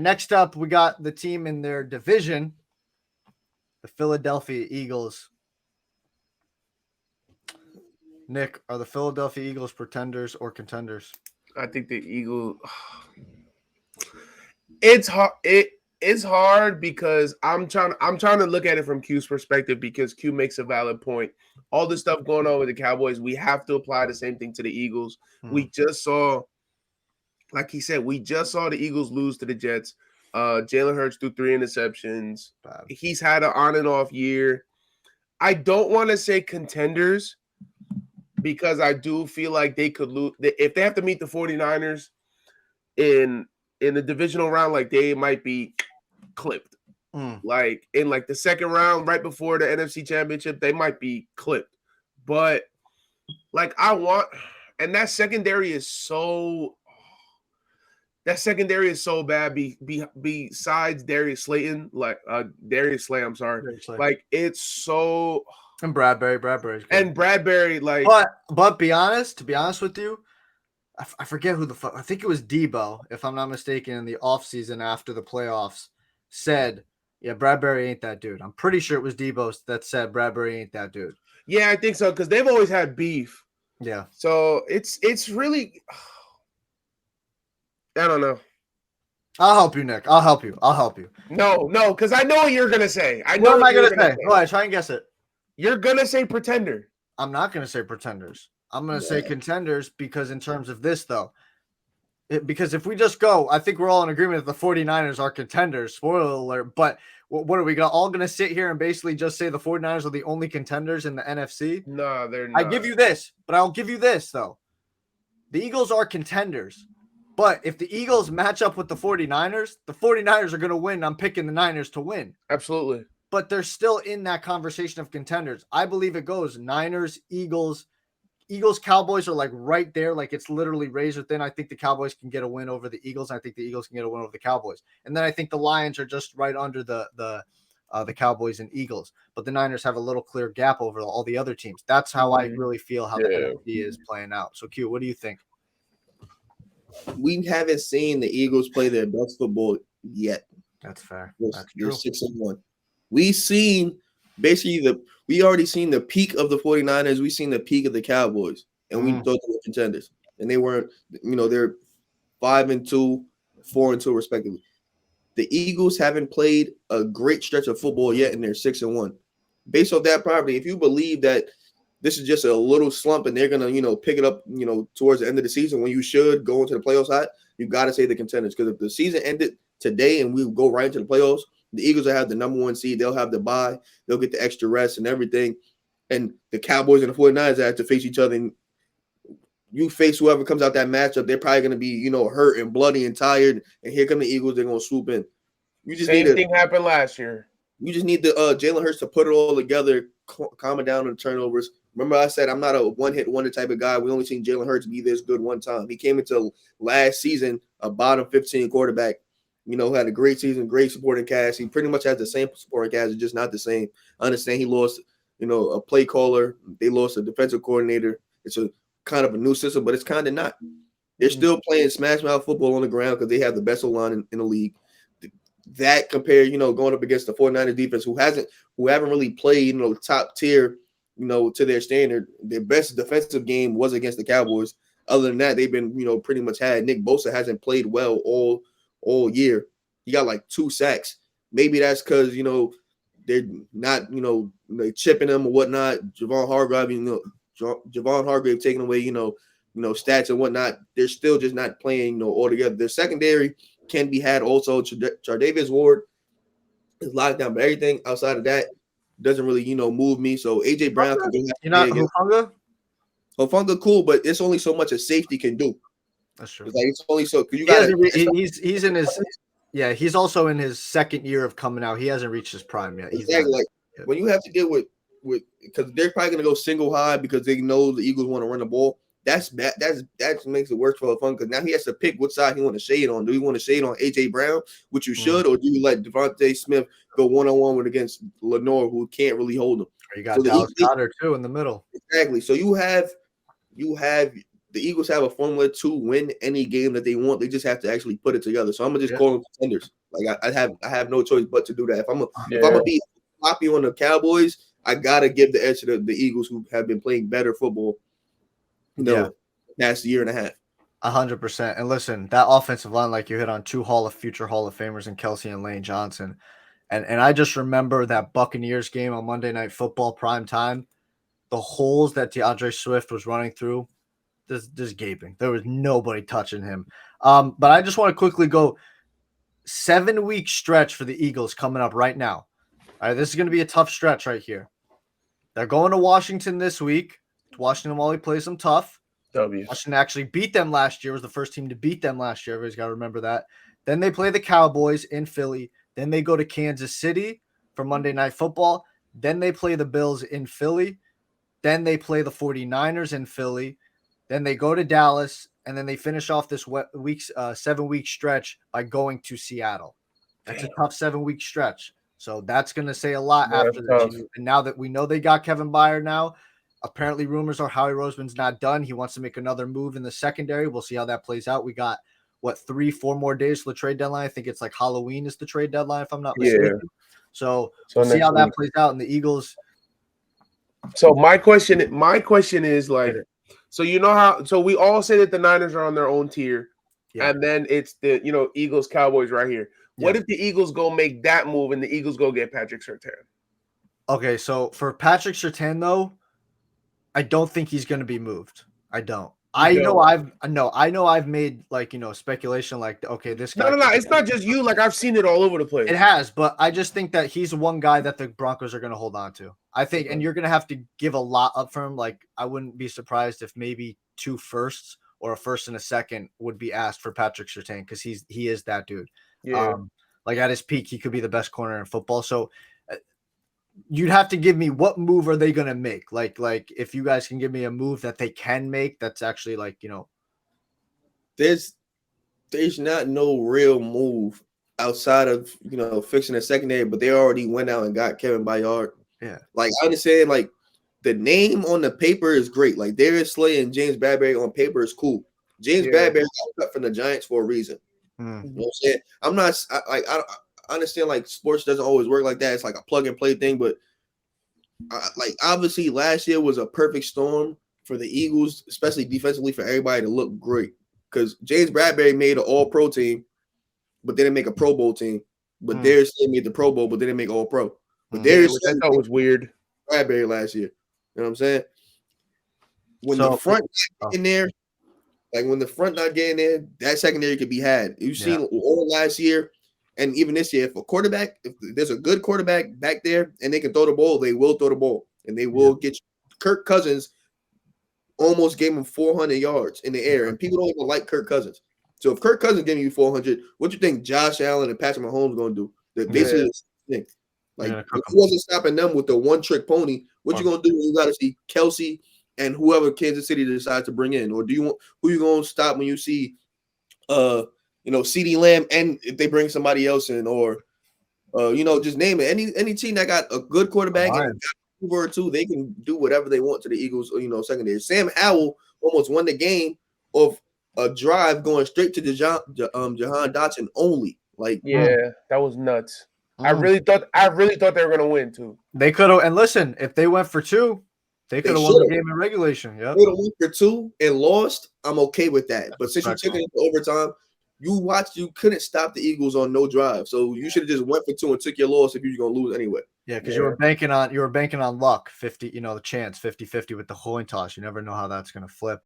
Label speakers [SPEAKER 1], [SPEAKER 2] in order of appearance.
[SPEAKER 1] Next up, we got the team in their division, the Philadelphia Eagles. Nick, are the Philadelphia Eagles pretenders or contenders?
[SPEAKER 2] I think the Eagles. It's hard. It's hard because I'm trying to look at it from Q's perspective because Q makes a valid point. All the stuff going on with the Cowboys, we have to apply the same thing to the Eagles. We just saw, like he said, we just saw the Eagles lose to the Jets. Jalen Hurts threw 3 interceptions.
[SPEAKER 1] Bad.
[SPEAKER 2] He's had an on and off year. I don't want to say contenders because I do feel like they could lose if they have to meet the 49ers in the divisional round, like they might be clipped. Like in like the second round, right before the NFC Championship, they might be clipped. But like and that secondary is so bad. Besides Darius Slayton, Darius Slay, I'm sorry. Like it's so.
[SPEAKER 1] And Bradbury,
[SPEAKER 2] and Bradbury, like.
[SPEAKER 1] But be honest. To be honest with you, I forget who the fuck. I think it was Debo, if I'm not mistaken, in the offseason after the playoffs, said, "Yeah, Bradbury ain't that dude." I'm pretty sure it was Debo that said Bradbury ain't that dude.
[SPEAKER 2] Yeah, I think so because they've always had beef.
[SPEAKER 1] Yeah.
[SPEAKER 2] So it's really. I don't know.
[SPEAKER 1] I'll help you, Nick. I'll help you.
[SPEAKER 2] No, because I know what you're gonna say.
[SPEAKER 1] What am I gonna say? Go ahead, try and guess it.
[SPEAKER 2] You're gonna say pretender.
[SPEAKER 1] I'm not gonna say pretenders. I'm gonna say contenders because in terms of this though, because if we just go, I think we're all in agreement that the 49ers are contenders. Spoiler alert. But what are we all gonna sit here and basically just say the 49ers are the only contenders in the NFC?
[SPEAKER 2] No, they're not.
[SPEAKER 1] I give you this, but I'll give you this though. The Eagles are contenders. But if the Eagles match up with the 49ers are going to win. I'm picking the Niners to win.
[SPEAKER 2] Absolutely.
[SPEAKER 1] But they're still in that conversation of contenders. I believe it goes Niners, Eagles, Cowboys are like right there. Like it's literally razor thin. I think the Cowboys can get a win over the Eagles. I think the Eagles can get a win over the Cowboys. And then I think the Lions are just right under the Cowboys and Eagles. But the Niners have a little clear gap over all the other teams. That's how I really feel how the NFC is playing out. So Q, what do you think?
[SPEAKER 3] We haven't seen the Eagles play their best football yet.
[SPEAKER 1] That's fair.
[SPEAKER 3] You're 6-1. We already seen the peak of the 49ers. We seen the peak of the Cowboys, and we thought they were contenders. And they weren't, they're 5-2, 4-2 respectively. The Eagles haven't played a great stretch of football yet, and they're 6-1. Based off that property, if you believe that this is just a little slump and they're going to, pick it up, towards the end of the season when you should go into the playoffs hot, you got to say the contenders. Because if the season ended today and we go right into the playoffs, the Eagles will have the number 1 seed. They'll have the bye. They'll get the extra rest and everything. And the Cowboys and the 49ers have to face each other. And you face whoever comes out that matchup, they're probably going to be, hurt and bloody and tired. And here come the Eagles. They're going to swoop in.
[SPEAKER 2] Same thing happened last year.
[SPEAKER 3] You just need the Jalen Hurts to put it all together, calm it down on the turnovers. Remember I said I'm not a one-hit wonder type of guy. We only seen Jalen Hurts be this good one time. He came into last season a bottom 15 quarterback, had a great season, great supporting cast. He pretty much has the same supporting cast, it's just not the same. I understand he lost, a play caller. They lost a defensive coordinator. It's a kind of a new system, but it's kind of not. They're still playing smash mouth football on the ground because they have the best O-line in the league. That compared, going up against the 49ers defense who haven't really played, top tier, to their standard. Their best defensive game was against the Cowboys. Other than that, they've been, pretty much had. Nick Bosa hasn't played well all year. He got like 2 sacks. Maybe that's because, they're not, they chipping him or whatnot. Javon Hargrave taking away, stats and whatnot. They're still just not playing, all together. Their secondary can be had also. Chardavius Ward is locked down, but everything outside of that doesn't really, move me. So AJ Brown can go.
[SPEAKER 1] You're not Hufanga?
[SPEAKER 3] Hufanga cool, but it's only so much a safety can do.
[SPEAKER 1] That's true.
[SPEAKER 3] It's only so because you got.
[SPEAKER 1] He's in his. Yeah, he's also in his second year of coming out. He hasn't reached his prime yet.
[SPEAKER 3] Exactly. When you have to deal with because they're probably gonna go single high because they know the Eagles want to run the ball. That makes it worse for Hufanga because now he has to pick which side he want to shade on. Do you want to shade on AJ Brown, which you should, or do you let Devontae Smith go one-on-one against Lenore, who can't really hold him?
[SPEAKER 1] You got Dallas Goedert too in the middle.
[SPEAKER 3] Exactly. So you have the Eagles have a formula to win any game that they want. They just have to actually put it together. So I'm gonna just call them contenders. Like I have no choice but to do that. If I'm gonna be floppy on the Cowboys, I gotta give the edge to the Eagles, who have been playing better football, past year and a half.
[SPEAKER 1] 100%. And listen, that offensive line, like you hit on, two future Hall of Famers in Kelsey and Lane Johnson. And I just remember that Buccaneers game on Monday Night Football prime time, the holes that DeAndre Swift was running through, just gaping. There was nobody touching him. But I just want to quickly go 7-week stretch for the Eagles coming up right now. All right, this is going to be a tough stretch right here. They're going to Washington this week. Washington, while he plays them tough. Washington actually beat them last year, was the first team to beat them last year. Everybody's got to remember that. Then they play the Cowboys in Philly. Then they go to Kansas City for Monday Night Football. Then they play the Bills in Philly. Then they play the 49ers in Philly. Then they go to Dallas. And then they finish off this 7-week stretch by going to Seattle. That's a tough 7-week stretch. So that's going to say a lot after this. And now that we know they got Kevin Byard now, apparently rumors are Howie Roseman's not done. He wants to make another move in the secondary. We'll see how that plays out. We got, 3-4 more days for the trade deadline. I think it's like Halloween is the trade deadline, if I'm not mistaken. So we'll see how that plays out. And the Eagles.
[SPEAKER 2] So my question is like, so you know how, so we all say that the Niners are on their own tier, and then it's the, Eagles, Cowboys right here. What if the Eagles go make that move and the Eagles go get Patrick Surtain?
[SPEAKER 1] Okay, so for Patrick Surtain, though, I don't think he's going to be moved. I don't. I know I've made speculation like, okay, this guy.
[SPEAKER 2] No. It's not just you. Like, I've seen it all over the place.
[SPEAKER 1] It has, but I just think that he's one guy that the Broncos are going to hold on to. I think, and you're going to have to give a lot up for him. Like, I wouldn't be surprised if maybe 2 firsts or a first and a second would be asked for Patrick Surtain, because he is that dude.
[SPEAKER 2] Yeah.
[SPEAKER 1] Like at his peak, he could be the best corner in football. So you'd have to give me, what move are they going to make? Like if you guys can give me a move that they can make, that's actually
[SPEAKER 3] there's not no real move outside of, fixing the secondary, but they already went out and got Kevin Byard.
[SPEAKER 1] Yeah.
[SPEAKER 3] Like, I understand, like, the name on the paper is great. Like, Darius Slay and James Bradbury on paper is cool. James Bradbury got cut from the Giants for a reason. You know what I'm saying? I understand, like, sports doesn't always work like that. It's like a plug and play thing, but obviously last year was a perfect storm for the Eagles, especially defensively, for everybody to look great. Because James Bradbury made an All-Pro team, but didn't make a Pro Bowl team. But Darius Slay made the Pro Bowl, but didn't make All-Pro. But Darius Slay,
[SPEAKER 2] I thought was weird.
[SPEAKER 3] Bradbury last year. You know what I'm saying? When the front in there, like when the front not getting there, that secondary could be had. You've seen all last year and even this year, if there's a good quarterback back there and they can throw the ball, they will throw the ball. And they will get you. Kirk Cousins almost gave him 400 yards in the air, and people don't even like Kirk Cousins. So if Kirk Cousins giving you 400, what do you think Josh Allen and Patrick Mahomes going to do? Basically the same thing. Like, if he wasn't stopping them with the one-trick pony, what you going to do when you got to see Kelsey and whoever Kansas City decides to bring in? Or who you going to stop when you see, CeeDee Lamb, and if they bring somebody else in, or, just name it. Any team that got a good quarterback and got or two, they can do whatever they want to the Eagles, secondary. Sam Howell almost won the game of a drive going straight to Jahan Dotson only. Like,
[SPEAKER 2] that was nuts. I really thought they were gonna win too.
[SPEAKER 1] They could have, and listen, if they went for 2, they could have won the game in regulation. Yeah,
[SPEAKER 3] they went for 2 and lost. I'm okay with that. But since you took it into overtime, you couldn't stop the Eagles on no drive. So you should have just went for 2 and took your loss if you were gonna lose anyway.
[SPEAKER 1] Yeah, because you were banking on luck, 50, the chance 50-50 with the coin toss. You never know how that's gonna flip.